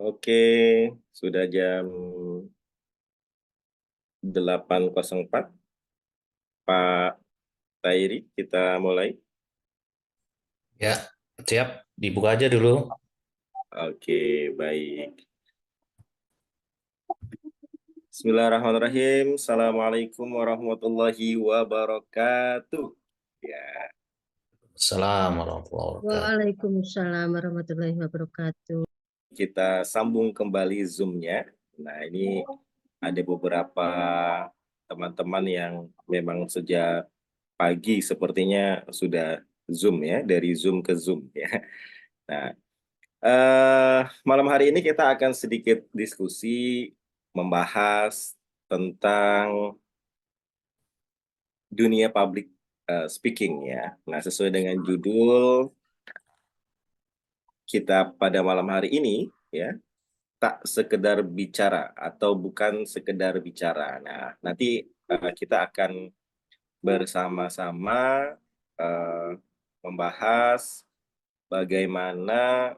Oke, sudah jam 8.04. Pak Tairi, kita mulai. Ya, siap. Dibuka aja dulu. Oke, baik. Bismillahirrahmanirrahim. Assalamualaikum warahmatullahi wabarakatuh. Ya, Assalamualaikum warahmatullahi wabarakatuh. Waalaikumsalam warahmatullahi wabarakatuh. kita sambung kembali Zoom-nya. Nah, ini ada beberapa teman-teman yang memang sejak pagi sepertinya sudah Zoom ya, dari Zoom ke Zoom ya. Nah, malam hari ini kita akan sedikit diskusi membahas tentang dunia public speaking ya. Nah, sesuai dengan judul kita pada malam hari ini ya, tak sekedar bicara atau bukan sekedar bicara. Nah, nanti kita akan bersama-sama membahas bagaimana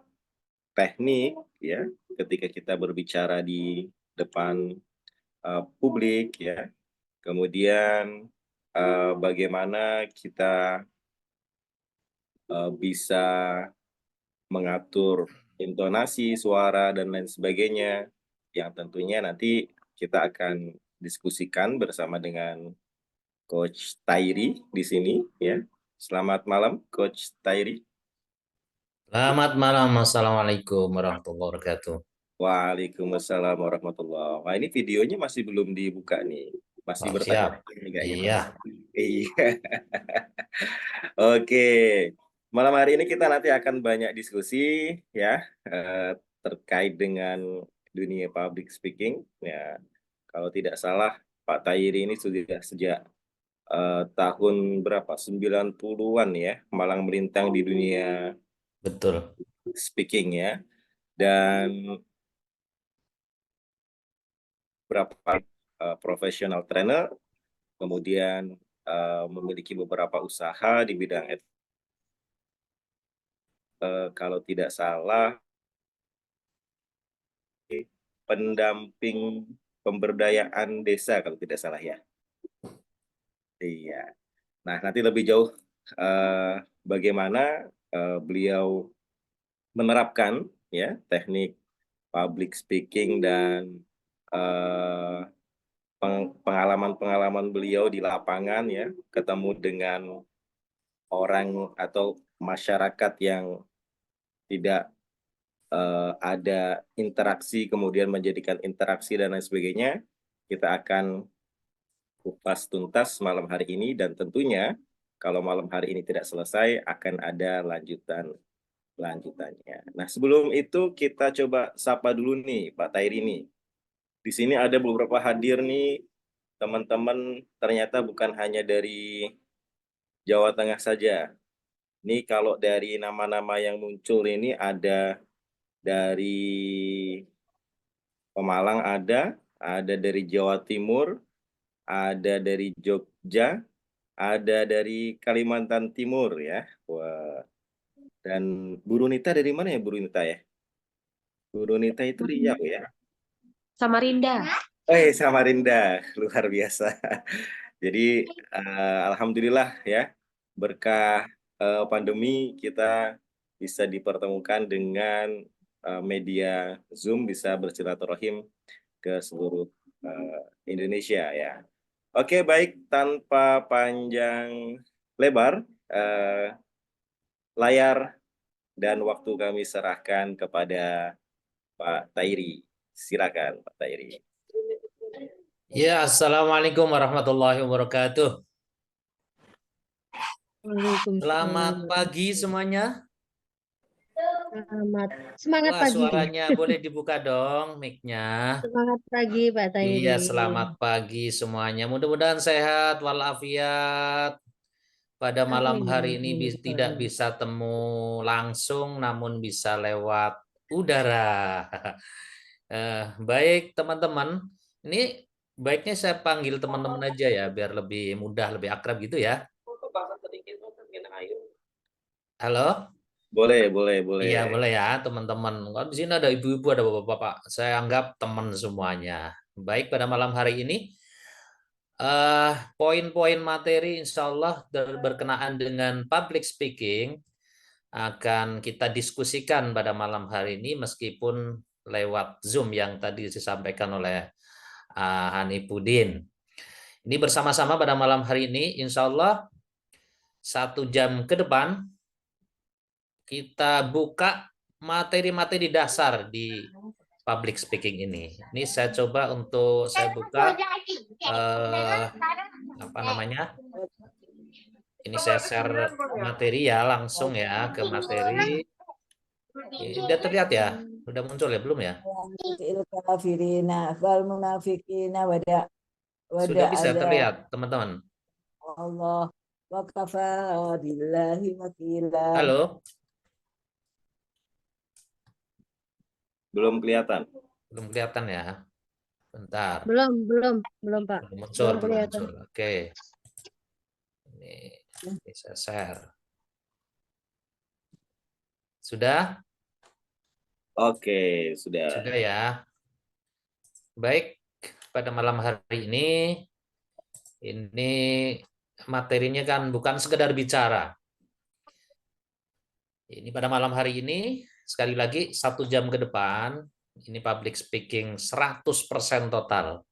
teknik ya ketika kita berbicara di depan publik ya. Kemudian bagaimana kita bisa mengatur intonasi suara dan lain sebagainya yang tentunya nanti kita akan diskusikan bersama dengan Coach Tairi di sini ya. Selamat malam Coach Tairi. Selamat malam. Assalamualaikum warahmatullahi wabarakatuh. Waalaikumsalam warahmatullahi. Wah, ini videonya masih belum dibuka nih. Masih Oh, bertanya siap. kayaknya. Iya, Iya. Oke. Malam hari ini kita nanti akan banyak diskusi ya terkait dengan dunia public speaking. Ya, kalau tidak salah Pak Tairi ini sudah sejak tahun berapa? 90-an ya, malang melintang di dunia betul. speaking ya. Dan beberapa professional trainer, kemudian memiliki beberapa usaha di bidang kalau tidak salah pendamping pemberdayaan desa kalau tidak salah ya. Iya. Nah, nanti lebih jauh bagaimana beliau menerapkan ya teknik public speaking dan pengalaman-pengalaman beliau di lapangan ya, ketemu dengan orang atau masyarakat yang tidak ada interaksi kemudian menjadikan interaksi dan lain sebagainya. Kita akan kupas tuntas malam hari ini dan tentunya kalau malam hari ini tidak selesai akan ada lanjutannya. Nah, sebelum itu kita coba sapa dulu nih Pak Tairi nih. Di sini ada beberapa hadir nih teman-teman, ternyata bukan hanya dari Jawa Tengah saja. Ini kalau dari nama-nama yang muncul ini ada dari Pemalang ada dari Jawa Timur, ada dari Jogja, ada dari Kalimantan Timur ya. Wah. Dan Bu Runita dari mana ya Bu Runita ya? Bu Runita itu Riau ya. Samarinda. Samarinda, luar biasa. Jadi alhamdulillah ya, berkah pandemi kita bisa dipertemukan dengan media Zoom, bisa bersilaturahim ke seluruh Indonesia ya. Oke, baik, tanpa panjang lebar, layar dan waktu kami serahkan kepada Pak Tairi. Silakan Pak Tairi. Ya, Assalamualaikum warahmatullahi wabarakatuh. Selamat Waalaikumsalam. pagi semuanya. Selamat. Semangat Wah, pagi. suaranya boleh dibuka dong, mic-nya. Semangat pagi, Pak Iya, Tairi. selamat pagi semuanya. Mudah-mudahan sehat walafiat. Pada malam Amin. hari ini Amin. tidak bisa temu langsung, namun bisa lewat udara. Baik, teman-teman. Ini baiknya saya panggil teman-teman aja ya, biar lebih mudah, lebih akrab gitu ya. Halo? Boleh, boleh, boleh. Iya, boleh ya, teman-teman. Kan di sini ada ibu-ibu, ada bapak-bapak. Saya anggap teman semuanya. Baik, pada malam hari ini, poin-poin materi insya Allah berkenaan dengan public speaking akan kita diskusikan pada malam hari ini meskipun lewat Zoom yang tadi disampaikan oleh Hanipudin. Ini bersama-sama pada malam hari ini, insya Allah 1 jam ke depan kita buka materi-materi dasar di public speaking ini. Ini saya coba untuk saya buka apa namanya? Ini saya share materi ya langsung ya ke materi. Udah terlihat ya? Udah muncul ya belum ya? Sudah bisa terlihat teman-teman. Allah wa kafa billahi wakila. Halo? Belum kelihatan. Belum kelihatan ya? Bentar. Belum, Pak. Belum muncul, Belum belum kelihatan. muncul. Oke. Ini saya share. Sudah? Oke, sudah. Sudah ya. Baik, pada malam hari ini materinya kan bukan sekedar bicara. Ini pada malam hari ini, sekali lagi 1 jam ke depan, ini public speaking 100% total.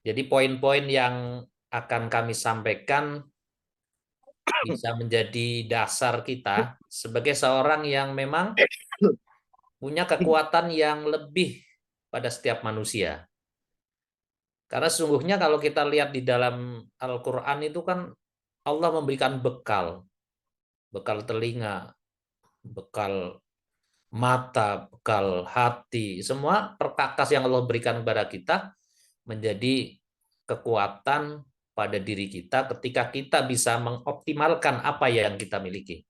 Jadi poin-poin yang akan kami sampaikan bisa menjadi dasar kita sebagai seorang yang memang punya kekuatan yang lebih pada setiap manusia. Karena sesungguhnya kalau kita lihat di dalam Al-Quran itu kan Allah memberikan bekal telinga, bekal mata, bekal hati, semua perkakas yang Allah berikan kepada kita menjadi kekuatan pada diri kita ketika kita bisa mengoptimalkan apa yang kita miliki.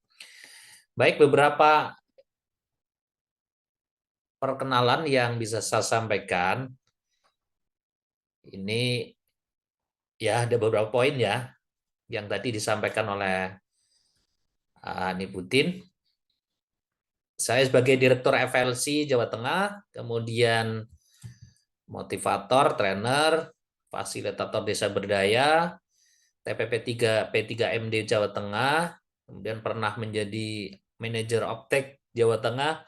Baik, beberapa perkenalan yang bisa saya sampaikan. Ini ya ada beberapa poin ya yang tadi disampaikan oleh Niputin. Saya sebagai Direktur FLC Jawa Tengah, kemudian motivator, trainer, fasilitator desa berdaya, TPP 3 P3MD Jawa Tengah, kemudian pernah menjadi manajer optek Jawa Tengah,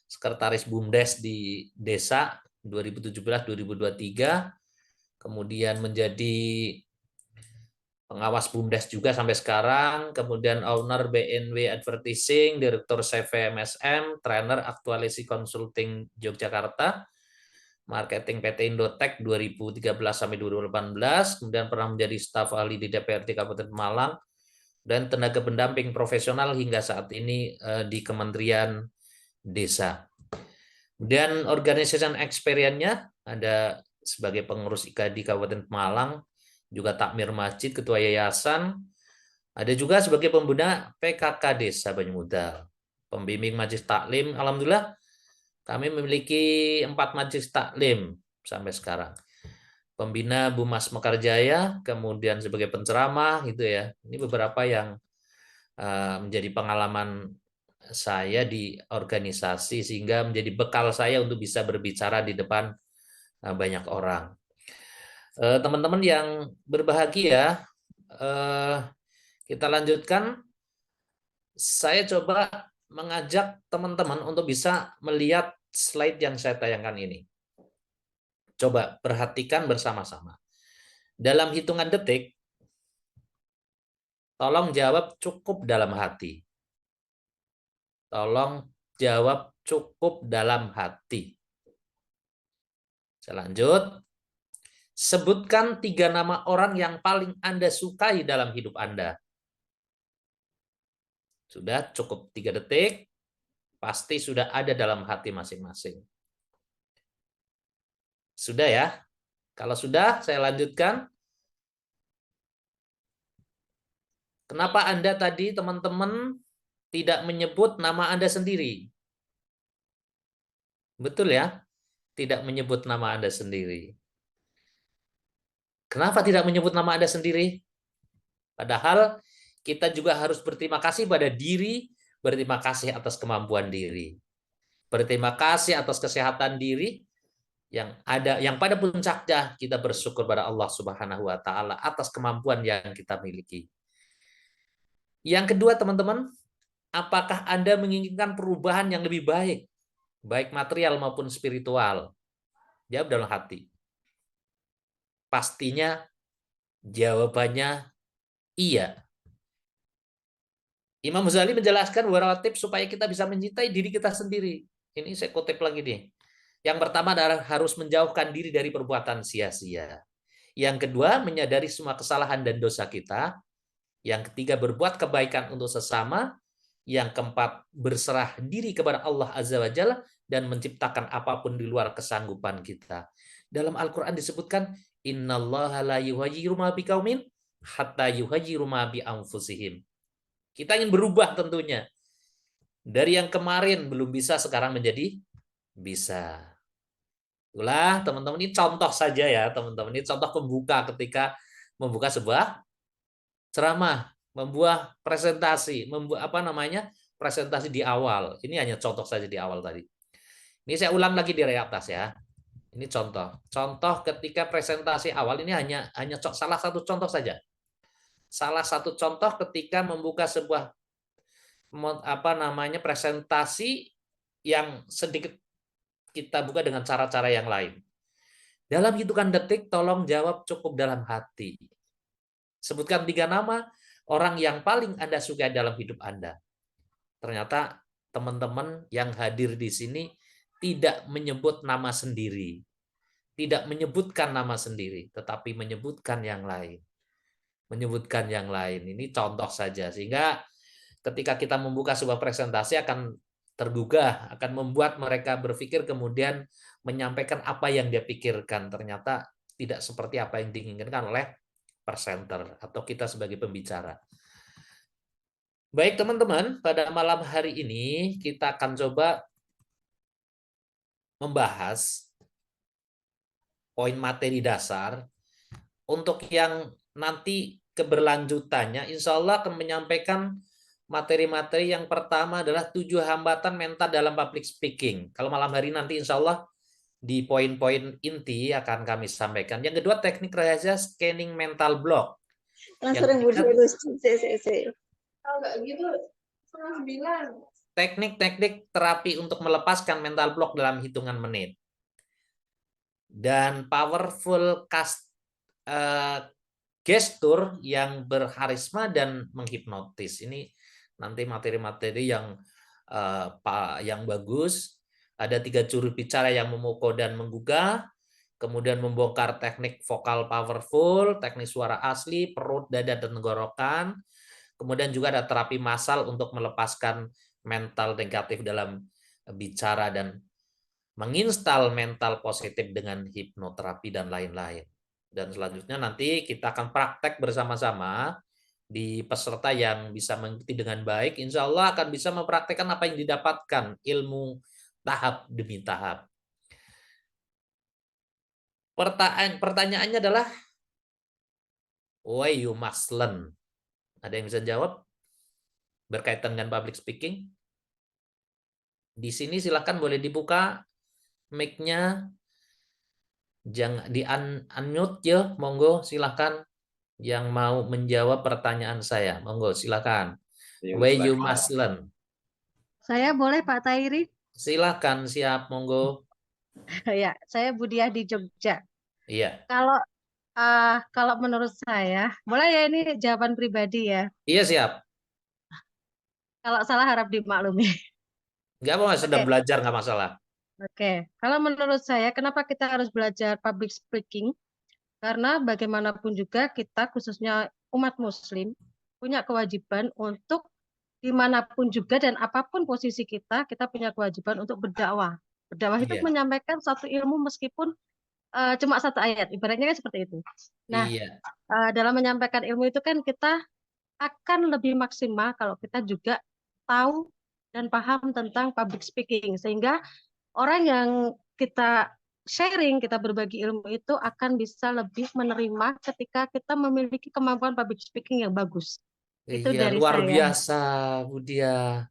sekretaris BUMDes di desa 2017-2023, kemudian menjadi pengawas BUMDes juga sampai sekarang, kemudian owner BNW Advertising, direktur CV MSM, trainer aktualisasi consulting Yogyakarta, marketing PT Indotech 2013 sampai 2018, kemudian pernah menjadi staf ahli di DPRD Kabupaten Malang, dan tenaga pendamping profesional hingga saat ini di Kementerian Desa. Kemudian organization experience-nya ada sebagai pengurus IKADI Kabupaten Malang, juga takmir masjid, ketua yayasan, ada juga sebagai pembina PKK Desa Banyumudal, pembimbing majelis taklim. Alhamdulillah kami memiliki 4 majelis taklim sampai sekarang. Pembina Bumas Mekarjaya, kemudian sebagai penceramah gitu ya. Ini beberapa yang menjadi pengalaman saya di organisasi sehingga menjadi bekal saya untuk bisa berbicara di depan banyak orang. Teman-teman yang berbahagia, kita lanjutkan. Saya coba mengajak teman-teman untuk bisa melihat slide yang saya tayangkan ini. Coba perhatikan bersama-sama. Dalam hitungan detik, tolong jawab cukup dalam hati. Tolong jawab cukup dalam hati. Saya lanjut. Sebutkan 3 nama orang yang paling Anda sukai dalam hidup Anda. Sudah cukup 3 detik. Pasti sudah ada dalam hati masing-masing. Sudah ya? Kalau sudah, saya lanjutkan. Kenapa Anda tadi, teman-teman, tidak menyebut nama Anda sendiri? Betul ya? Tidak menyebut nama Anda sendiri. Kenapa tidak menyebut nama Anda sendiri? Padahal kita juga harus berterima kasih pada diri, berterima kasih atas kemampuan diri. Berterima kasih atas kesehatan diri yang ada, yang pada puncaknya kita bersyukur pada Allah Subhanahu wa taala atas kemampuan yang kita miliki. Yang kedua, teman-teman, apakah Anda menginginkan perubahan yang lebih baik, baik material maupun spiritual? Jawab dalam hati. Pastinya jawabannya iya. Imam Ghazali menjelaskan beberapa tips supaya kita bisa mencintai diri kita sendiri. Ini saya kutip lagi nih. Yang pertama adalah harus menjauhkan diri dari perbuatan sia-sia. Yang kedua, menyadari semua kesalahan dan dosa kita. Yang ketiga, berbuat kebaikan untuk sesama. Yang keempat, berserah diri kepada Allah Azza wa Jalla dan menciptakan apapun di luar kesanggupan kita. Dalam Al-Quran disebutkan, innallaha la yughayyiru ma biqaumin hatta yughayyiru ma bi anfusihim. Kita ingin berubah tentunya. Dari yang kemarin belum bisa, sekarang menjadi bisa. Itulah teman-teman, ini contoh saja ya teman-teman. Ini contoh pembuka ketika membuka sebuah ceramah, membuat presentasi, membuat presentasi di awal. Ini hanya contoh saja di awal tadi. Ini saya ulang lagi di atas ya. Ini contoh. Contoh ketika presentasi awal ini hanya salah satu contoh saja. Salah satu contoh ketika membuka sebuah presentasi yang sedikit kita buka dengan cara-cara yang lain. Dalam hitungan detik, tolong jawab cukup dalam hati. Sebutkan 3 nama orang yang paling Anda sukai dalam hidup Anda. Ternyata teman-teman yang hadir di sini tidak menyebut nama sendiri. Tidak menyebutkan nama sendiri, tetapi menyebutkan yang lain. Menyebutkan yang lain. Ini contoh saja. Sehingga ketika kita membuka sebuah presentasi akan tergugah, akan membuat mereka berpikir kemudian menyampaikan apa yang dia pikirkan. Ternyata tidak seperti apa yang diinginkan oleh presenter atau kita sebagai pembicara. Baik teman-teman, pada malam hari ini kita akan coba membahas poin materi dasar. Untuk yang nanti keberlanjutannya, insya Allah akan menyampaikan materi-materi yang pertama adalah 7 hambatan mental dalam public speaking. Kalau malam hari nanti insya Allah di poin-poin inti akan kami sampaikan. Yang kedua, teknik rahasia scanning mental block. Teknik-teknik terapi untuk melepaskan mental block dalam hitungan menit. Dan powerful gestur yang berharisma dan menghipnotis. Ini nanti materi-materi yang bagus. Ada 3 juru bicara yang memukau dan menggugah. Kemudian membongkar teknik vokal powerful, teknik suara asli, perut, dada, dan tenggorokan. Kemudian juga ada terapi massal untuk melepaskan mental negatif dalam bicara dan menginstal mental positif dengan hipnoterapi dan lain-lain. Dan selanjutnya nanti kita akan praktek bersama-sama di peserta yang bisa mengikuti dengan baik. Insya Allah akan bisa mempraktekkan apa yang didapatkan, ilmu tahap demi tahap. Pertanyaannya adalah, why you must learn? Ada yang bisa jawab berkaitan dengan public speaking? Di sini silakan boleh dibuka mic-nya, jangan di unmute ya, monggo silakan yang mau menjawab pertanyaan saya, monggo silakan. Why you must learn? Saya boleh Pak Tairi? Silakan, siap, monggo. Ya, saya Budiah di Jogja. Iya. Kalau menurut saya, boleh ya ini jawaban pribadi ya. Iya, siap. Kalau salah harap dimaklumi. Nggak apa, sedang Oke, belajar nggak masalah. oke. Kalau menurut saya, kenapa kita harus belajar public speaking? Karena bagaimanapun juga kita, khususnya umat Muslim, punya kewajiban untuk dimanapun juga dan apapun posisi kita punya kewajiban untuk berdakwah. Berdakwah itu Iya, menyampaikan satu ilmu meskipun cuma satu ayat, ibaratnya kan seperti itu. Nah, iya, dalam menyampaikan ilmu itu kan kita akan lebih maksimal kalau kita juga tahu dan paham tentang public speaking, sehingga orang yang kita sharing, kita berbagi ilmu itu akan bisa lebih menerima ketika kita memiliki kemampuan public speaking yang bagus. Itu iya, dari luar saya. biasa, Budia.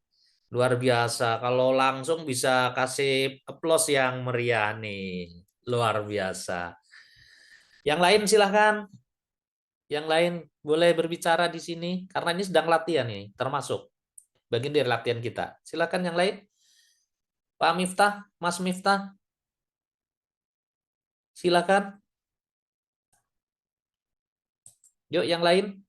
Luar biasa. Kalau langsung bisa kasih aplaus yang meriah nih. Luar biasa. Yang lain silahkan. Yang lain boleh berbicara di sini. Karena ini sedang latihan nih, termasuk bagian dari latihan kita. Silakan yang lain. Pak Miftah, Mas Miftah, silakan. Yuk yang lain.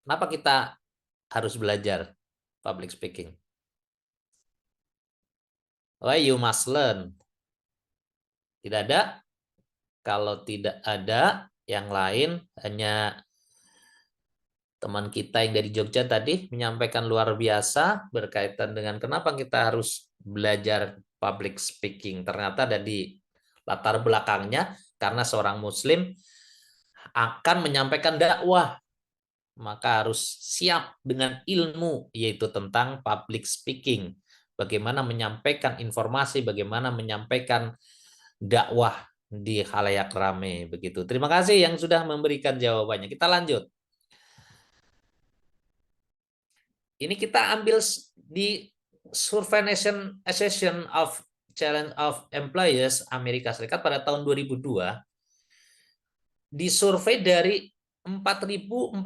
Kenapa kita harus belajar public speaking? Why you must learn. Tidak ada? Kalau tidak ada, yang lain hanya teman kita yang dari Jogja tadi menyampaikan luar biasa berkaitan dengan kenapa kita harus belajar public speaking. Ternyata dari latar belakangnya karena seorang muslim akan menyampaikan dakwah, maka harus siap dengan ilmu yaitu tentang public speaking. Bagaimana menyampaikan informasi, bagaimana menyampaikan dakwah di khalayak rame begitu. Terima kasih yang sudah memberikan jawabannya. Kita lanjut. Ini kita ambil di Survey Nation Association of Challenge of Employers Amerika Serikat pada tahun 2002, disurvei dari 4.457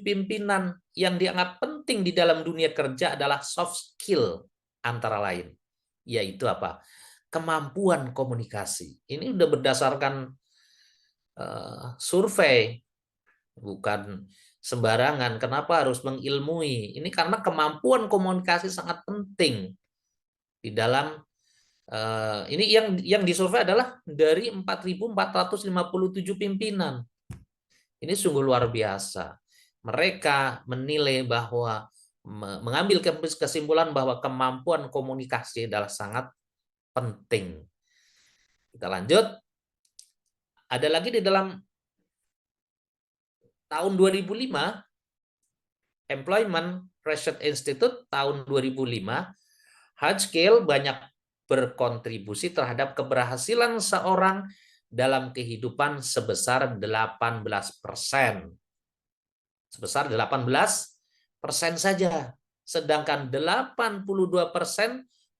pimpinan yang dianggap penting di dalam dunia kerja adalah soft skill antara lain, yaitu apa? Kemampuan komunikasi. Ini udah berdasarkan survei, bukan sembarangan. Kenapa harus mengilmui? Ini karena kemampuan komunikasi sangat penting di dalam ini yang disurvei adalah dari 4.457 pimpinan. Ini sungguh luar biasa. Mereka menilai bahwa mengambil kesimpulan bahwa kemampuan komunikasi adalah sangat penting. Kita lanjut. Ada lagi di dalam tahun 2005, Employment Research Institute tahun 2005, hard skill banyak berkontribusi terhadap keberhasilan seorang dalam kehidupan sebesar 18%. Sebesar 18% saja. Sedangkan 82%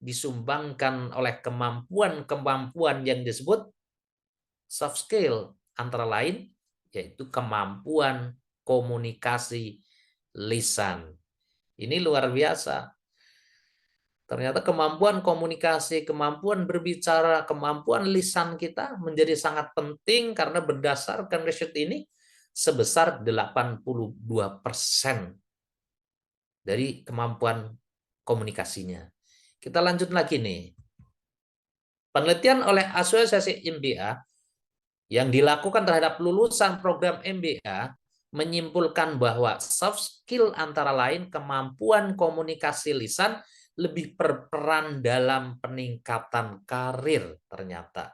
disumbangkan oleh kemampuan-kemampuan yang disebut soft skill, antara lain yaitu kemampuan komunikasi lisan. Ini luar biasa. Ternyata kemampuan komunikasi, kemampuan berbicara, kemampuan lisan kita menjadi sangat penting karena berdasarkan riset ini sebesar 82% dari kemampuan komunikasinya. Kita lanjut lagi nih. Penelitian oleh Asosiasi MBA yang dilakukan terhadap lulusan program MBA menyimpulkan bahwa soft skill antara lain kemampuan komunikasi lisan lebih berperan dalam peningkatan karir ternyata.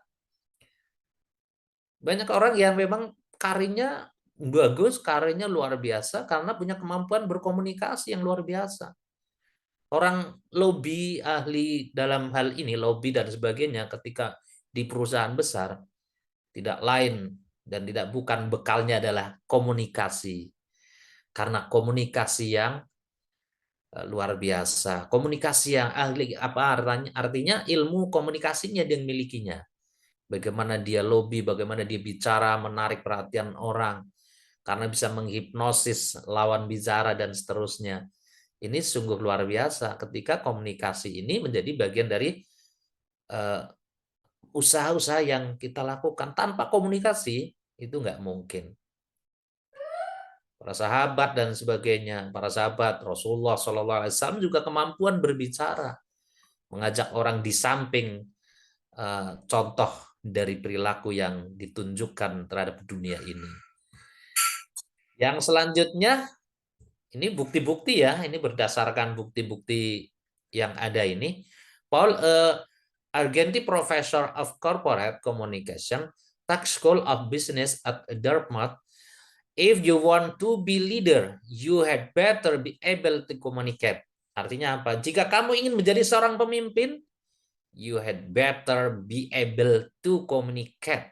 Banyak orang yang memang karirnya bagus, karirnya luar biasa karena punya kemampuan berkomunikasi yang luar biasa. Orang lobby, ahli dalam hal ini, lobby dan sebagainya ketika di perusahaan besar, tidak lain dan tidak bukan bekalnya adalah komunikasi. Karena komunikasi yang luar biasa. Komunikasi yang ahli, apa artinya ilmu komunikasinya dia milikinya. Bagaimana dia lobby, bagaimana dia bicara, menarik perhatian orang. Karena bisa menghipnosis lawan bicara dan seterusnya. Ini sungguh luar biasa ketika komunikasi ini menjadi bagian dari usaha-usaha yang kita lakukan. Tanpa komunikasi itu nggak mungkin. para sahabat dan sebagainya. Para sahabat Rasulullah SAW juga kemampuan berbicara, mengajak orang di samping contoh dari perilaku yang ditunjukkan terhadap dunia ini. Yang selanjutnya, ini bukti-bukti ya, ini berdasarkan bukti-bukti yang ada ini. Paul Argenti, Professor of Corporate Communication, Tech School of Business at Dartmouth. If you want to be leader, you had better be able to communicate. Artinya apa? Jika kamu ingin menjadi seorang pemimpin, you had better be able to communicate.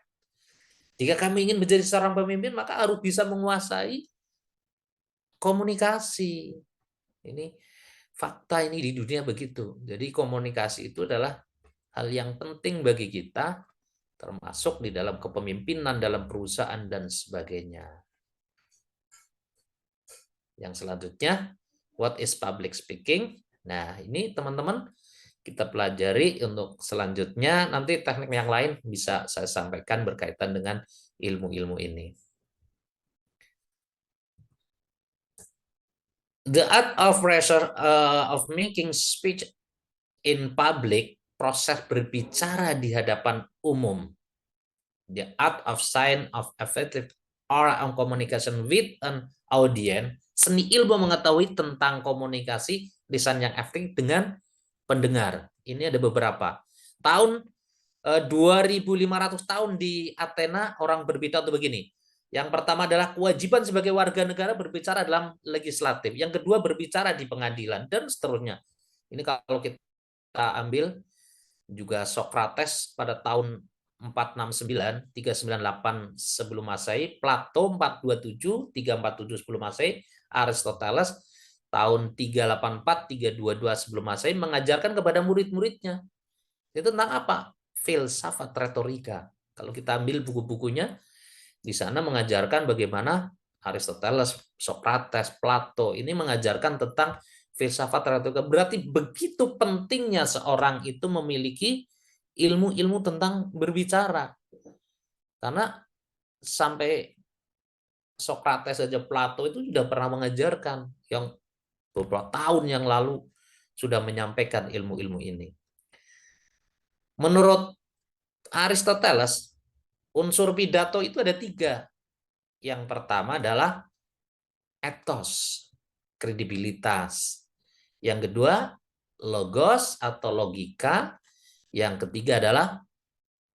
Jika kamu ingin menjadi seorang pemimpin, maka harus bisa menguasai komunikasi. Ini fakta, ini di dunia begitu. Jadi komunikasi itu adalah hal yang penting bagi kita, termasuk di dalam kepemimpinan, dalam perusahaan, dan sebagainya. Yang selanjutnya, what is public speaking? Nah, ini teman-teman kita pelajari untuk selanjutnya. Nanti teknik yang lain bisa saya sampaikan berkaitan dengan ilmu-ilmu ini. The art of making speech in public, proses berbicara di hadapan umum. The art of science of effective oral communication with an audience, seni ilmu mengetahui tentang komunikasi lisan yang efektif dengan pendengar. Ini ada beberapa. Tahun 2500 tahun di Athena orang berbicara untuk begini. Yang pertama adalah kewajiban sebagai warga negara berbicara dalam legislatif. Yang kedua berbicara di pengadilan dan seterusnya. Ini kalau kita ambil juga Socrates pada tahun 469, 398 sebelum Masehi, Plato 427, 347 sebelum Masehi, Aristoteles tahun 384, 322 sebelum Masehi mengajarkan kepada murid-muridnya. Itu tentang apa? Filsafat retorika. Kalau kita ambil buku-bukunya, di sana mengajarkan bagaimana Aristoteles, Socrates, Plato ini mengajarkan tentang filsafat retorika. Berarti begitu pentingnya seorang itu memiliki ilmu-ilmu tentang berbicara. Karena sampai Socrates saja, Plato itu sudah pernah mengajarkan, yang beberapa tahun yang lalu sudah menyampaikan ilmu-ilmu ini. Menurut Aristoteles, unsur pidato itu ada 3. Yang pertama adalah ethos, kredibilitas. Yang kedua, logos atau logika. Yang ketiga adalah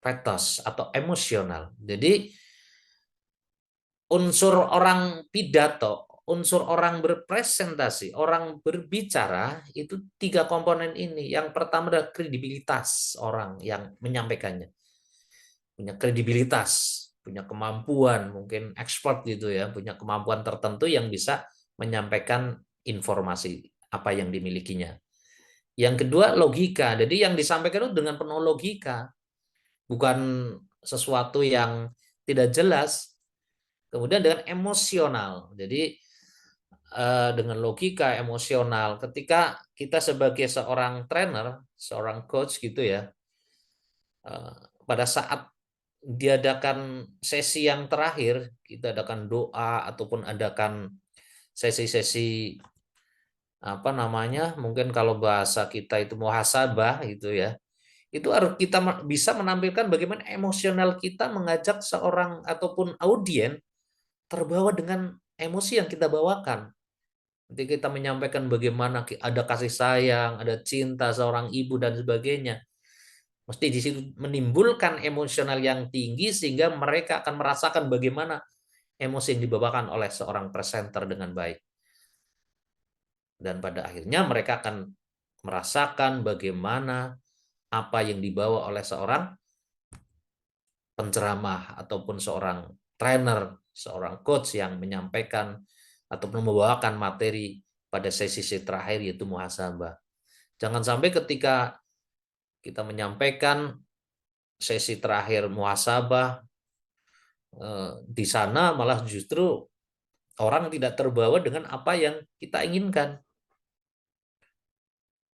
pathos atau emosional. Jadi unsur orang pidato, unsur orang berpresentasi, orang berbicara itu 3 komponen ini. Yang pertama adalah kredibilitas orang yang menyampaikannya. Punya kredibilitas, punya kemampuan, mungkin expert gitu ya, punya kemampuan tertentu yang bisa menyampaikan informasi apa yang dimilikinya. Yang kedua logika, jadi yang disampaikan itu dengan penuh logika, bukan sesuatu yang tidak jelas. Kemudian dengan emosional, jadi dengan logika emosional. Ketika kita sebagai seorang trainer, seorang coach gitu ya, pada saat diadakan sesi yang terakhir, kita adakan doa ataupun adakan sesi-sesi apa namanya, mungkin kalau bahasa kita itu muhasabah gitu ya, itu harus kita bisa menampilkan bagaimana emosional kita mengajak seorang ataupun audiens terbawa dengan emosi yang kita bawakan. Nanti kita menyampaikan bagaimana ada kasih sayang, ada cinta seorang ibu dan sebagainya. Mesti di situ menimbulkan emosional yang tinggi sehingga mereka akan merasakan bagaimana emosi yang dibawakan oleh seorang presenter dengan baik. Dan pada akhirnya mereka akan merasakan bagaimana apa yang dibawa oleh seorang penceramah ataupun seorang trainer, seorang coach yang menyampaikan ataupun membawakan materi pada sesi terakhir yaitu muhasabah. Jangan sampai ketika kita menyampaikan sesi terakhir muhasabah di sana malah justru orang tidak terbawa dengan apa yang kita inginkan.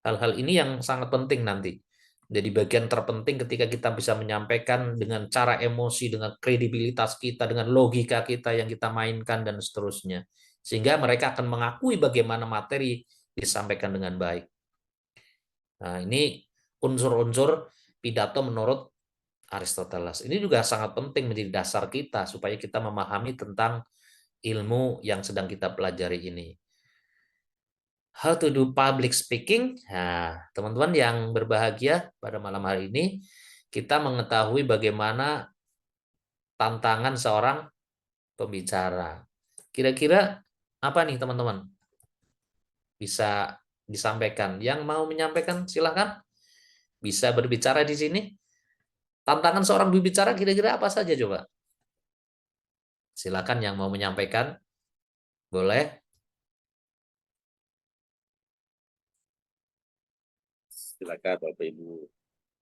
Hal-hal ini yang sangat penting nanti. Jadi bagian terpenting ketika kita bisa menyampaikan dengan cara emosi, dengan kredibilitas kita, dengan logika kita yang kita mainkan dan seterusnya. sehingga mereka akan mengakui bagaimana materi disampaikan dengan baik. Nah, ini unsur-unsur pidato menurut Aristoteles. Ini juga sangat penting menjadi dasar kita supaya kita memahami tentang ilmu yang sedang kita pelajari ini. How to do public speaking? Nah, teman-teman yang berbahagia pada malam hari ini, kita mengetahui bagaimana tantangan seorang pembicara. Kira-kira apa nih teman-teman? Bisa disampaikan. Yang mau menyampaikan silahkan. Bisa berbicara di sini. Tantangan seorang berbicara kira-kira apa saja coba? Silakan yang mau menyampaikan. Boleh. Silakan Bapak Ibu.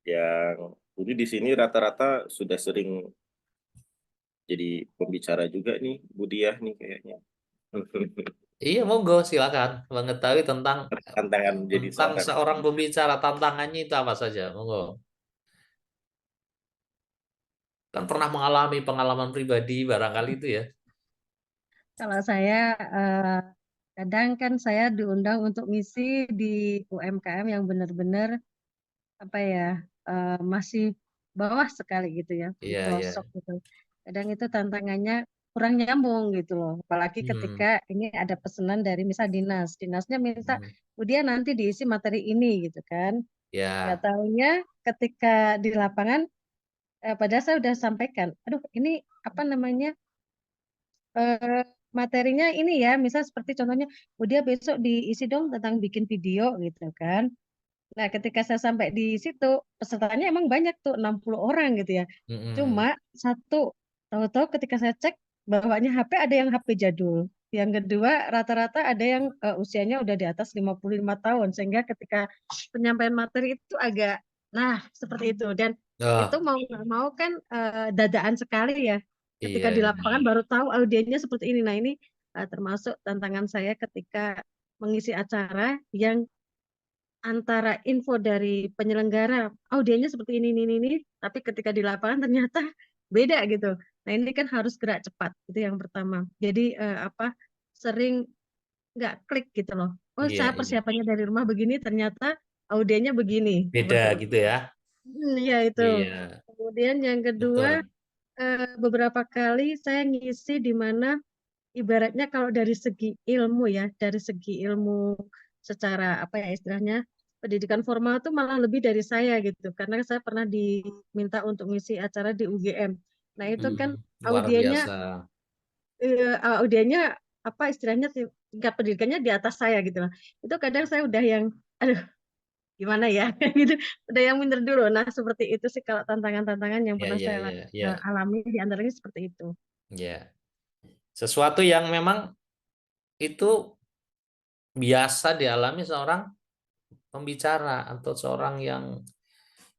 Yang ini di sini rata-rata sudah sering jadi pembicara juga nih, Bu Diah nih kayaknya. Iya, monggo silakan mengetahui tentang Tantangan jadi seorang. seorang pembicara, tantangannya itu apa saja, monggo. Kan pernah mengalami pengalaman pribadi barangkali itu ya. Kalau saya kadang kan saya diundang untuk ngisi di UMKM yang benar-benar apa ya masih bawah sekali gitu ya, di Iya, iya. pelosok gitu. Kadang itu tantangannya kurang nyambung gitu loh. Apalagi Hmm, ketika ini ada pesanan dari misal dinasnya minta hmm. kemudian nanti diisi materi ini gitu kan. Nggak Ya. tahunya ketika di lapangan padahal saya udah sampaikan, aduh ini apa namanya eh, materinya ini ya, misal seperti contohnya, dia besok diisi dong tentang bikin video gitu kan. Nah, ketika saya sampai di situ, pesertanya emang banyak tuh, 60 orang gitu ya. Hmm. Cuma satu, tahu-tahu ketika saya cek, bawanya HP ada yang HP jadul. Yang kedua, rata-rata ada yang usianya udah di atas 55 tahun. Sehingga ketika penyampaian materi itu agak, nah seperti itu. Dan itu Oh, mau nggak mau kan dadaan sekali ya. Ketika iya, di iya. lapangan baru tahu audiennya seperti ini. Nah ini termasuk tantangan saya ketika mengisi acara yang antara info dari penyelenggara audiennya seperti ini, tapi ketika di lapangan ternyata beda gitu. Nah ini kan harus gerak cepat, itu yang pertama. Jadi apa sering nggak klik gitu loh. Oh Iya, saya iya. persiapannya dari rumah begini, ternyata audiennya begini, Beda seperti itu. gitu ya. Iya itu. Iya, Kemudian yang kedua betul. beberapa kali saya ngisi di mana ibaratnya kalau dari segi ilmu ya, dari segi ilmu secara apa ya istilahnya pendidikan formal itu malah lebih dari saya gitu, karena saya pernah diminta untuk ngisi acara di UGM. Nah itu kan Luar audiennya biasa. audiennya apa istilahnya tingkat pendidikannya di atas saya gitu lah. Itu kadang saya udah yang aduh gimana ya gitu, udah yang minder dulu. Nah seperti itu sih kalau tantangan-tantangan yang Ya, pernah ya, saya ya, ya, alami di antaranya seperti itu. ya. Sesuatu yang memang itu biasa dialami seorang pembicara atau seorang yang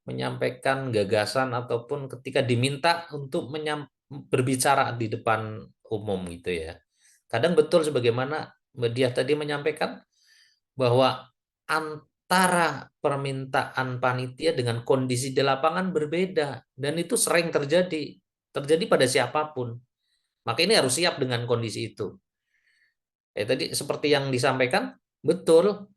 menyampaikan gagasan ataupun ketika diminta untuk berbicara di depan umum gitu ya. Kadang betul sebagaimana Mbak Diah tadi menyampaikan bahwa antara permintaan panitia dengan kondisi di lapangan berbeda dan itu sering terjadi pada siapapun. Maka ini harus siap dengan kondisi itu. Tadi seperti yang disampaikan betul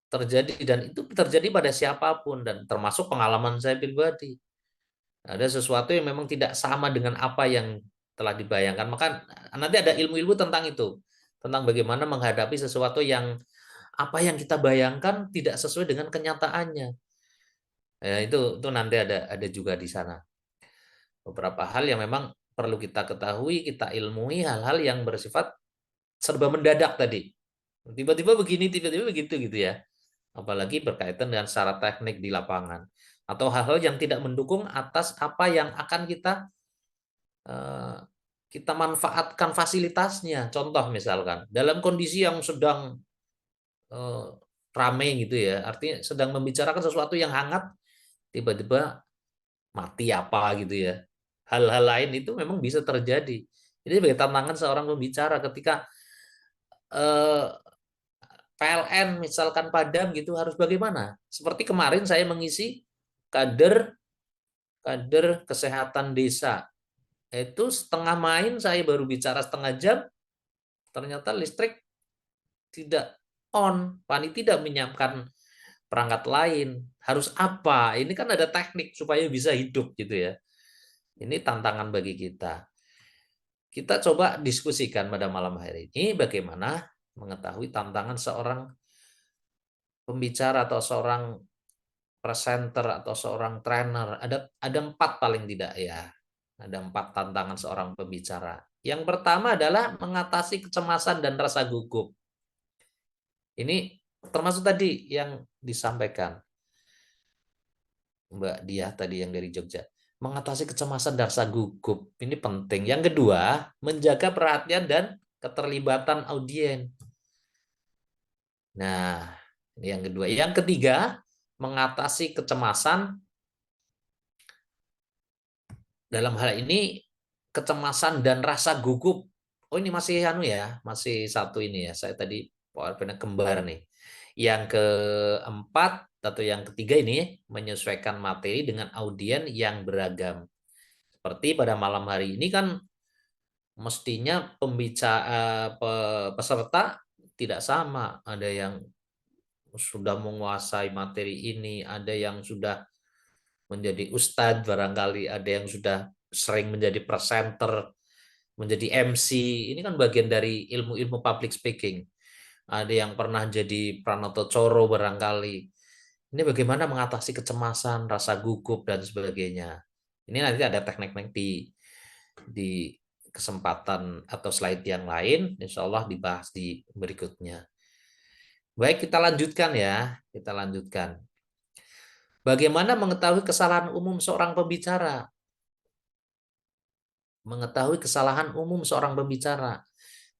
terjadi dan itu terjadi pada siapapun dan termasuk pengalaman saya pribadi. Ada sesuatu yang memang tidak sama dengan apa yang telah dibayangkan. Maka nanti ada ilmu-ilmu tentang itu, tentang bagaimana menghadapi sesuatu yang apa yang kita bayangkan tidak sesuai dengan kenyataannya. Ya, itu nanti ada juga di sana. Beberapa hal yang memang perlu kita ketahui, kita ilmui hal-hal yang bersifat serba mendadak tadi. Tiba-tiba begini, tiba-tiba begitu gitu ya. Apalagi berkaitan dengan secara teknik di lapangan atau hal-hal yang tidak mendukung atas apa yang akan kita manfaatkan fasilitasnya. Contoh misalkan dalam kondisi yang sedang ramai gitu ya, artinya sedang membicarakan sesuatu yang hangat, tiba-tiba mati apa gitu ya. Hal-hal lain itu memang bisa terjadi. Jadi sebagai tantangan seorang pembicara ketika eh, PLN misalkan padam gitu harus bagaimana? Seperti kemarin saya mengisi kader kader kesehatan desa. Itu setengah main saya baru bicara setengah jam, ternyata listrik tidak on, Pani tidak menyiapkan perangkat lain. Harus apa? Ini kan ada teknik supaya bisa hidup gitu ya. Ini tantangan bagi kita. Kita coba diskusikan pada malam hari ini bagaimana mengetahui tantangan seorang pembicara atau seorang presenter atau seorang trainer. Ada 4 paling tidak ya. Ada 4 tantangan seorang pembicara. Yang pertama adalah mengatasi kecemasan dan rasa gugup. Ini termasuk tadi yang disampaikan Mbak Diah tadi yang dari Jogja. Mengatasi kecemasan dan rasa gugup. Ini penting. Yang kedua, menjaga perhatian dan keterlibatan audiens. Nah, ini yang kedua. Yang ketiga, mengatasi kecemasan dalam hal ini kecemasan dan rasa gugup. Oh, ini masih masih satu ini ya. Saya tadi PowerPoint kembar nih. Yang keempat atau yang ketiga ini menyesuaikan materi dengan audiens yang beragam. Seperti pada malam hari ini kan mestinya peserta tidak sama. Ada yang sudah menguasai materi ini, ada yang sudah menjadi ustadz barangkali, ada yang sudah sering menjadi presenter, menjadi MC. Ini kan bagian dari ilmu-ilmu public speaking. Ada yang pernah jadi Pranoto Coro barangkali. Ini bagaimana mengatasi kecemasan, rasa gugup, dan sebagainya. Ini nanti ada teknik-teknik di kesempatan atau slide yang lain, insya Allah dibahas di berikutnya. Baik, kita lanjutkan ya. Kita lanjutkan. Bagaimana mengetahui kesalahan umum seorang pembicara? Mengetahui kesalahan umum seorang pembicara.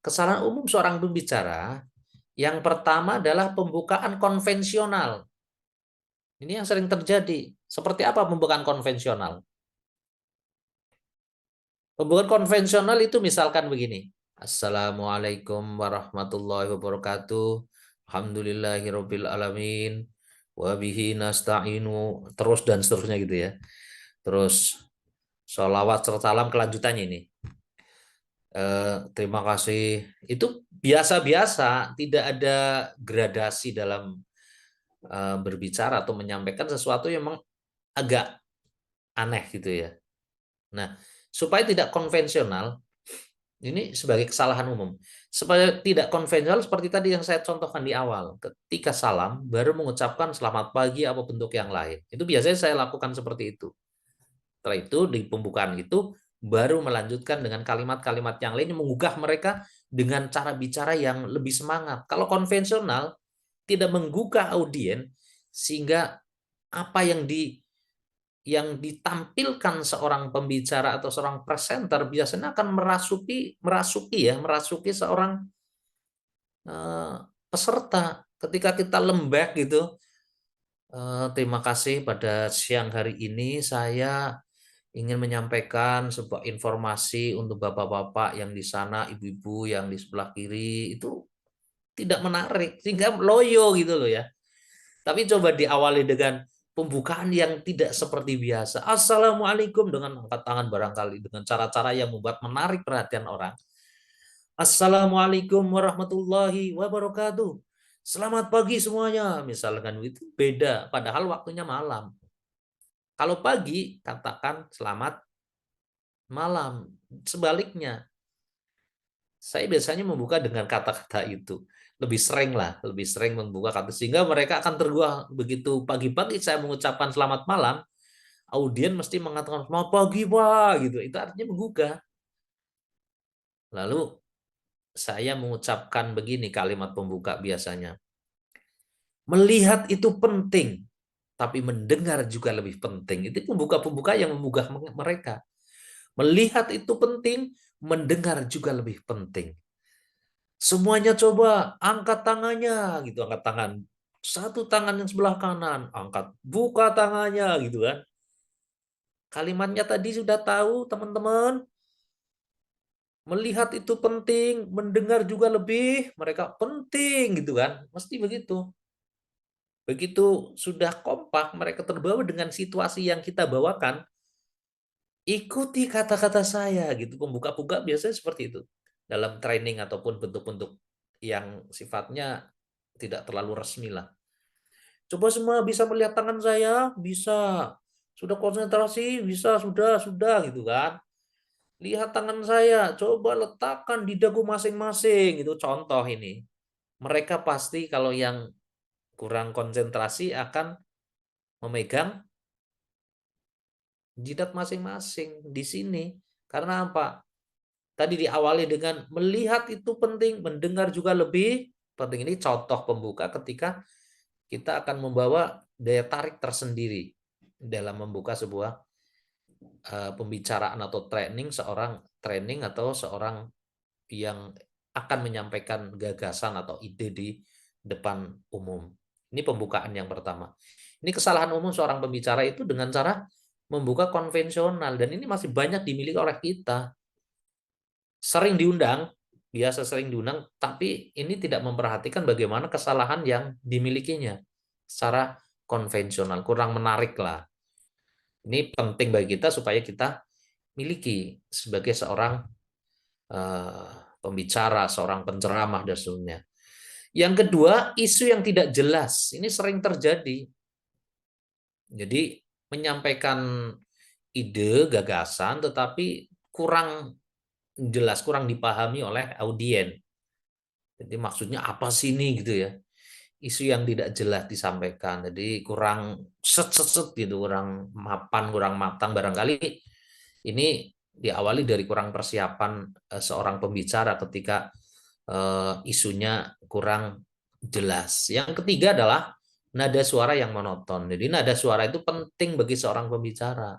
Kesalahan umum seorang pembicara yang pertama adalah pembukaan konvensional. Ini yang sering terjadi. Seperti apa pembukaan konvensional? Pembukaan konvensional itu misalkan begini. Assalamualaikum warahmatullahi wabarakatuh. Alhamdulillahirabbil alamin. Wa bihi nasta'inu, terus dan seterusnya gitu ya. Terus sholawat serta salam kelanjutannya ini. Terima kasih. Itu biasa-biasa, tidak ada gradasi dalam berbicara atau menyampaikan sesuatu yang memang agak aneh gitu ya. Nah, supaya tidak konvensional, ini sebagai kesalahan umum. Supaya tidak konvensional seperti tadi yang saya contohkan di awal. Ketika salam, baru mengucapkan selamat pagi atau bentuk yang lain. Itu biasanya saya lakukan seperti itu. Setelah itu, di pembukaan itu, baru melanjutkan dengan kalimat-kalimat yang lain yang menggugah mereka dengan cara bicara yang lebih semangat. Kalau konvensional, tidak menggugah audiens, sehingga apa yang ditampilkan seorang pembicara atau seorang presenter biasanya akan merasuki seorang peserta. Ketika kita lembek gitu, terima kasih pada siang hari ini saya ingin menyampaikan sebuah informasi untuk bapak-bapak yang di sana, ibu-ibu yang di sebelah kiri, itu tidak menarik sehingga loyo gitu loh ya. Tapi coba diawali dengan pembukaan yang tidak seperti biasa. Assalamualaikum dengan angkat tangan barangkali dengan cara-cara yang membuat menarik perhatian orang. Assalamualaikum warahmatullahi wabarakatuh. Selamat pagi semuanya. Misalkan itu beda padahal waktunya malam. Kalau pagi katakan selamat malam. Sebaliknya saya biasanya membuka dengan kata-kata itu. Lebih sering membuka kata sehingga mereka akan tergugah. Begitu pagi-pagi saya mengucapkan selamat malam, audiens mesti mengatakan selamat pagi Pak gitu. Itu artinya menggugah. Lalu saya mengucapkan begini kalimat pembuka biasanya. Melihat itu penting, tapi mendengar juga lebih penting. Itu pembuka-pembuka yang menggugah mereka. Melihat itu penting, mendengar juga lebih penting. Semuanya coba angkat tangannya gitu, angkat tangan. Satu tangan yang sebelah kanan, angkat, buka tangannya gitu kan. Kalimatnya tadi sudah tahu teman-teman. Melihat itu penting, mendengar juga lebih, mereka penting gitu kan. Mesti begitu. Begitu sudah kompak, mereka terbawa dengan situasi yang kita bawakan, ikuti kata-kata saya gitu. Pembuka-pembuka biasanya seperti itu. dalam training ataupun bentuk-bentuk yang sifatnya tidak terlalu resmi lah. Coba semua bisa melihat tangan saya, bisa. Sudah konsentrasi, bisa, sudah gitu kan. Lihat tangan saya, coba letakkan di dagu masing-masing. Itu contoh ini. Mereka pasti kalau yang kurang konsentrasi akan memegang jidat masing-masing di sini. Karena apa? Tadi diawali dengan melihat itu penting, mendengar juga lebih penting. Ini contoh pembuka ketika kita akan membawa daya tarik tersendiri dalam membuka sebuah pembicaraan atau training atau seorang yang akan menyampaikan gagasan atau ide di depan umum. Ini pembukaan yang pertama. Ini kesalahan umum seorang pembicara itu dengan cara membuka konvensional, dan ini masih banyak dimiliki oleh kita. Sering diundang, biasa sering diundang, tapi ini tidak memperhatikan bagaimana kesalahan yang dimilikinya secara konvensional, kurang menarik lah. Ini penting bagi kita supaya kita miliki sebagai seorang pembicara, seorang penceramah dan sebagainya. Yang kedua, isu yang tidak jelas. Ini sering terjadi. Jadi menyampaikan ide, gagasan, tetapi kurang jelas, kurang dipahami oleh audiens. Jadi maksudnya apa sih ini gitu ya? Isu yang tidak jelas disampaikan. Jadi kurang set gitu, kurang mapan, kurang matang barangkali. Ini diawali dari kurang persiapan seorang pembicara ketika isunya kurang jelas. Yang ketiga adalah nada suara yang monoton. Jadi nada suara itu penting bagi seorang pembicara.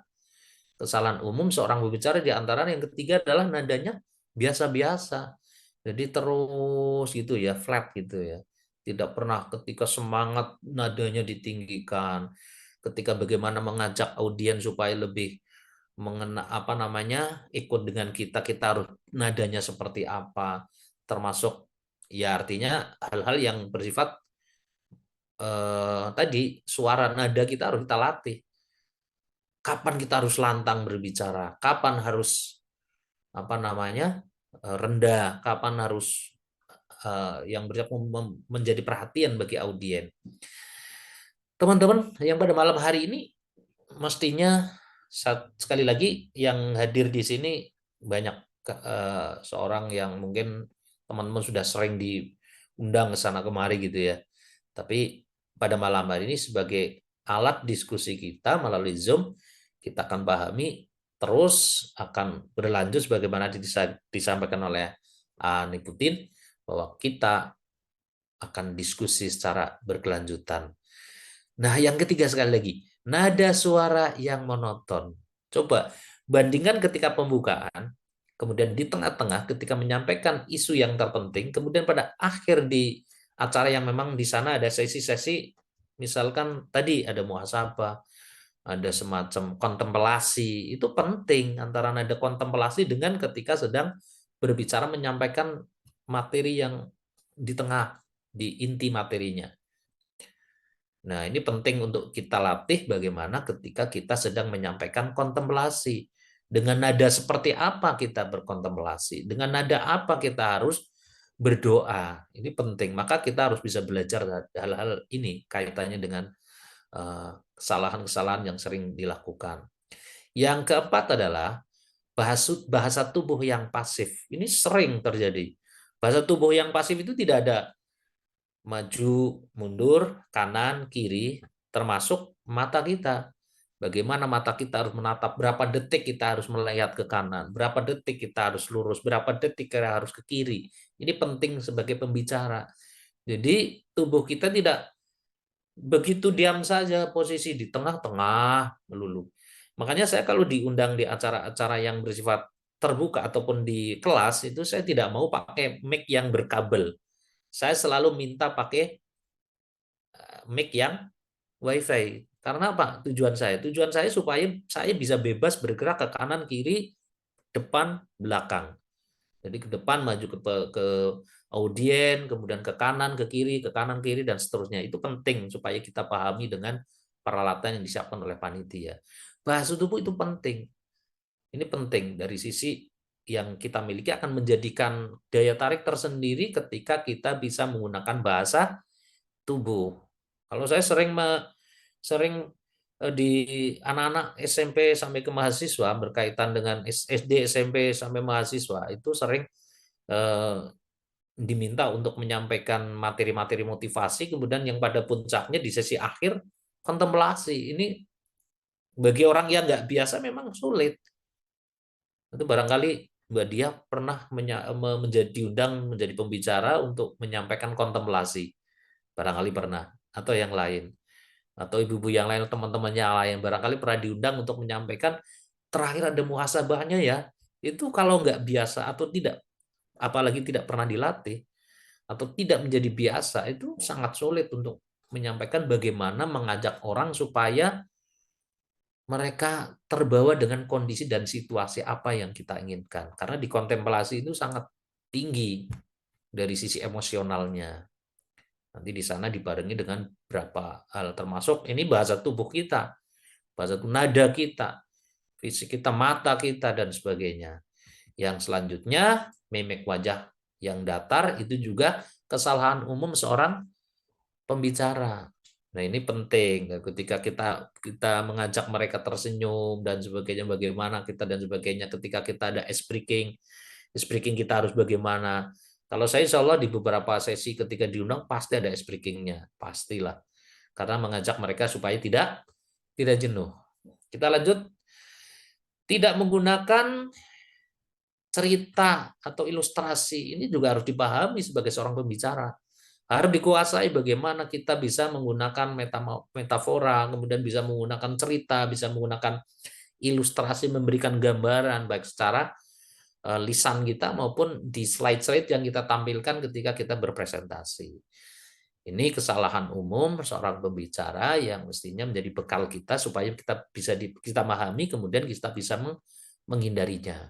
Kesalahan umum seorang pembicara di antara yang ketiga adalah nadanya biasa-biasa. Jadi terus gitu ya, flat gitu ya. Tidak pernah ketika semangat nadanya ditinggikan. Ketika bagaimana mengajak audiens supaya lebih mengena apa namanya ikut dengan kita harus nadanya seperti apa, termasuk ya artinya hal-hal yang bersifat tadi suara nada kita harus kita latih. Kapan kita harus lantang berbicara, kapan harus apa namanya rendah, kapan harus yang menjadi perhatian bagi audiens. Teman-teman yang pada malam hari ini mestinya sekali lagi yang hadir di sini banyak seorang yang mungkin teman-teman sudah sering diundang ke sana kemari gitu ya. Tapi pada malam hari ini sebagai alat diskusi kita melalui Zoom, kita akan pahami terus akan berlanjut sebagaimana disampaikan oleh Niputin bahwa kita akan diskusi secara berkelanjutan. Nah, yang ketiga sekali lagi, nada suara yang monoton. Coba bandingkan ketika pembukaan, kemudian di tengah-tengah ketika menyampaikan isu yang terpenting, kemudian pada akhir di acara yang memang di sana ada sesi-sesi, misalkan tadi ada muhasabah, ada semacam kontemplasi, itu penting antara nada kontemplasi dengan ketika sedang berbicara menyampaikan materi yang di tengah, di inti materinya. Nah, ini penting untuk kita latih bagaimana ketika kita sedang menyampaikan kontemplasi. Dengan nada seperti apa kita berkontemplasi? Dengan nada apa kita harus berdoa? Ini penting. Maka kita harus bisa belajar hal-hal ini kaitannya dengan kesalahan-kesalahan yang sering dilakukan. Yang keempat adalah bahasa tubuh yang pasif. Ini sering terjadi. Bahasa tubuh yang pasif itu tidak ada maju, mundur, kanan, kiri, termasuk mata kita. Bagaimana mata kita harus menatap, berapa detik kita harus melihat ke kanan, berapa detik kita harus lurus, berapa detik kita harus ke kiri. Ini penting sebagai pembicara. Jadi tubuh kita tidak begitu diam saja, posisi di tengah-tengah melulu. Makanya saya kalau diundang di acara-acara yang bersifat terbuka ataupun di kelas, itu saya tidak mau pakai mic yang berkabel. Saya selalu minta pakai mic yang WiFi. Karena apa? Tujuan saya supaya saya bisa bebas bergerak ke kanan, kiri, depan, belakang. Jadi ke depan maju ke audien, kemudian ke kanan, ke kiri, ke kanan, kiri, dan seterusnya. Itu penting supaya kita pahami dengan peralatan yang disiapkan oleh panitia. Bahasa tubuh itu penting. Ini penting dari sisi yang kita miliki akan menjadikan daya tarik tersendiri ketika kita bisa menggunakan bahasa tubuh. Kalau saya sering di anak-anak SMP sampai ke mahasiswa berkaitan dengan SD, SMP sampai mahasiswa itu sering diminta untuk menyampaikan materi-materi motivasi, kemudian yang pada puncaknya di sesi akhir kontemplasi. Ini bagi orang yang nggak biasa memang sulit. Itu barangkali Mbak Dia pernah diundang menjadi pembicara untuk menyampaikan kontemplasi. Barangkali pernah. Atau yang lain. Atau ibu-ibu yang lain, teman-temannya lain. Barangkali pernah diundang untuk menyampaikan, terakhir ada muhasabahnya ya. Itu kalau nggak biasa atau tidak, apalagi tidak pernah dilatih, atau tidak menjadi biasa, itu sangat sulit untuk menyampaikan bagaimana mengajak orang supaya mereka terbawa dengan kondisi dan situasi apa yang kita inginkan. Karena di kontemplasi itu sangat tinggi dari sisi emosionalnya. Nanti di sana dibarengi dengan beberapa hal, termasuk ini bahasa tubuh kita, bahasa nada kita, fisik kita, mata kita, dan sebagainya. Yang selanjutnya, mimik wajah yang datar itu juga kesalahan umum seorang pembicara. Nah, ini penting ketika kita mengajak mereka tersenyum dan sebagainya, bagaimana kita dan sebagainya, ketika kita ada ice breaking kita harus bagaimana. Kalau saya insya Allah di beberapa sesi ketika diundang pasti ada ice breakingnya, pastilah. Karena mengajak mereka supaya tidak jenuh. Kita lanjut. Tidak menggunakan cerita atau ilustrasi, ini juga harus dipahami sebagai seorang pembicara. Harus dikuasai bagaimana kita bisa menggunakan metafora, kemudian bisa menggunakan cerita, bisa menggunakan ilustrasi, memberikan gambaran baik secara lisan kita maupun di slide-slide yang kita tampilkan ketika kita berpresentasi. Ini kesalahan umum seorang pembicara yang mestinya menjadi bekal kita supaya kita bisa kita pahami, kemudian kita bisa menghindarinya.